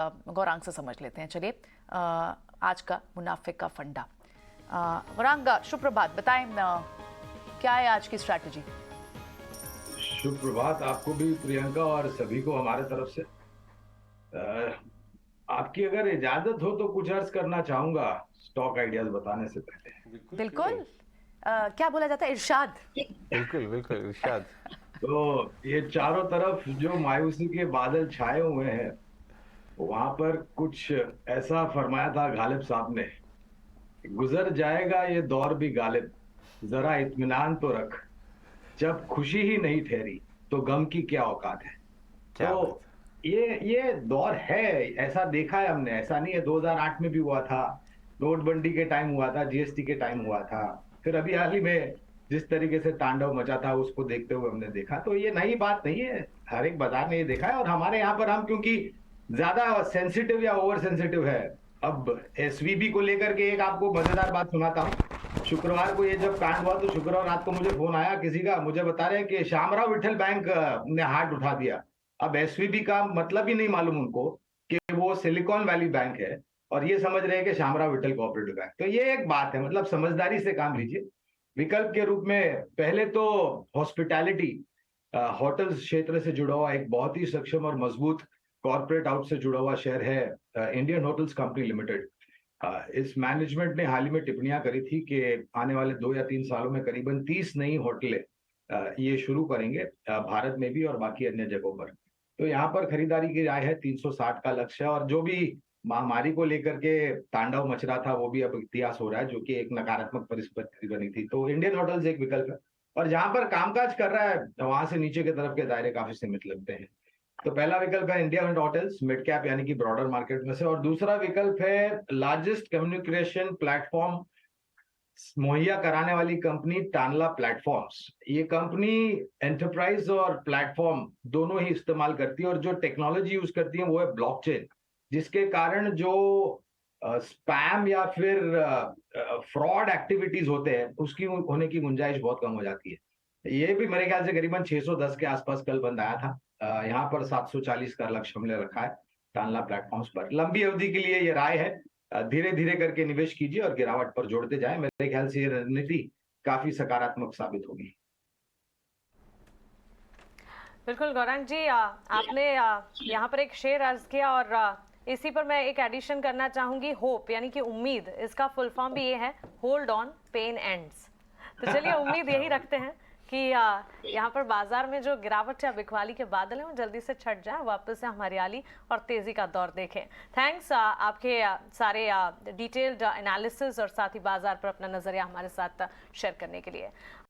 गौरांग से समझ लेते हैं। चलिए आज का मुनाफे का फंडा। गौरांग, सुप्रभात, बताएं क्या है आज की स्ट्रैटेजी? सुप्रभात आपको भी प्रियंका, और सभी को हमारे तरफ से। आपकी अगर इजाजत हो तो कुछ अर्ज करना चाहूंगा स्टॉक आइडियाज बताने से पहले। बिल्कुल, क्यों बिल्कुल। नहीं। क्या बोला जाता है, इरशाद? बिल्कुल बिल्कुल इरशाद। तो ये चारों तरफ जो मायूसी के बादल छाए हुए हैं, वहां पर कुछ ऐसा फरमाया था गालिब साहब ने, गुजर जाएगा ये दौर भी गालिब, जरा इत्मीनान तो रख, जब खुशी ही नहीं ठहरी तो गम की क्या औकात है। क्या बात। तो ये दौर है, ऐसा देखा है हमने। ऐसा नहीं है, 2008 में भी हुआ था, नोटबंदी के टाइम हुआ था, जीएसटी के टाइम हुआ था, फिर अभी हाल ही में जिस तरीके से तांडव मचा था उसको देखते हुए हमने देखा। तो ये नई बात नहीं है, हर एक बाजार ने ये देखा है। और हमारे यहाँ पर हम क्योंकि ज्यादा सेंसिटिव या ओवर सेंसिटिव है। अब एसवीबी को लेकर के एक आपको मजेदार बात सुनाता हूँ। शुक्रवार को ये जब कांड हुआ तो शुक्रवार रात को मुझे फोन आया किसी का, मुझे बता रहे हैं कि शामराव विठल बैंक ने हाथ उठा दिया। अब एसवीबी का मतलब ही नहीं मालूम उनको कि वो सिलिकॉन वैली बैंक है, और ये समझ रहे हैं कि शामराव विठल कोऑपरेटिव बैंक। तो ये एक बात है, मतलब समझदारी से काम लीजिए। विकल्प के रूप में पहले तो हॉस्पिटैलिटी, होटल्स क्षेत्र से जुड़ा हुआ एक बहुत ही सक्षम और मजबूत कॉर्पोरेट आउट से जुड़ा हुआ शेयर है इंडियन होटल्स कंपनी लिमिटेड। इस मैनेजमेंट ने हाल ही में टिप्पणियां करी थी कि आने वाले 2 या 3 सालों में करीबन 30 नई होटलें ये शुरू करेंगे, भारत में भी और बाकी अन्य जगहों पर। तो यहाँ पर खरीदारी की राय है, 360 का लक्ष्य है। और जो भी महामारी को लेकर के तांडव मच रहा था वो भी अब इतिहास हो रहा है, जो कि एक नकारात्मक परिस्थिति बनी थी। तो इंडियन होटल्स एक विकल्प है, और जहां पर कामकाज कर रहा है वहां से नीचे की तरफ के दायरे काफी सीमित लगते हैं। तो पहला विकल्प है इंडिया होटल्स मिड कैप यानी कि ब्रॉडर मार्केट में से, और दूसरा विकल्प है लार्जेस्ट कम्युनिकेशन प्लेटफॉर्म मुहैया कराने वाली कंपनी टानला प्लेटफॉर्म्स। ये कंपनी एंटरप्राइज और प्लेटफॉर्म दोनों ही इस्तेमाल करती है, और जो टेक्नोलॉजी यूज करती है वो है ब्लॉकचेन, जिसके कारण जो स्पैम या फिर फ्रॉड एक्टिविटीज होते हैं उसकी होने की गुंजाइश बहुत कम हो जाती है। ये भी मेरे ख्याल से करीबन 610 के आसपास कल बंद आया था। यहाँ पर 740 का लक्ष्य हमने रखा है टानला प्लेटफॉर्म्स पर। लंबी अवधि के लिए ये राय है, धीरे धीरे करके निवेश कीजिए और गिरावट पर जोड़ते जाएं। मेरे ख्याल से ये रणनीति काफी सकारात्मक साबित होगी। बिल्कुल गौरांग जी, आपने यहाँ पर एक शेयर अर्ज किया और इसी पर मैं एक एडिशन करना चाहूंगी। होप यानी कि उम्मीद, इसका फुल फॉर्म भी ये है, होल्ड ऑन पेन एंड्स। तो चलिए उम्मीद यही रखते हैं कि यहाँ पर बाजार में जो गिरावट या बिकवाली के बादल हैं वो जल्दी से छट जाए, वापस से हम हरियाली और तेजी का दौर देखें। थैंक्स आपके सारे डिटेल्ड एनालिसिस और साथ ही बाजार पर अपना नजरिया हमारे साथ शेयर करने के लिए।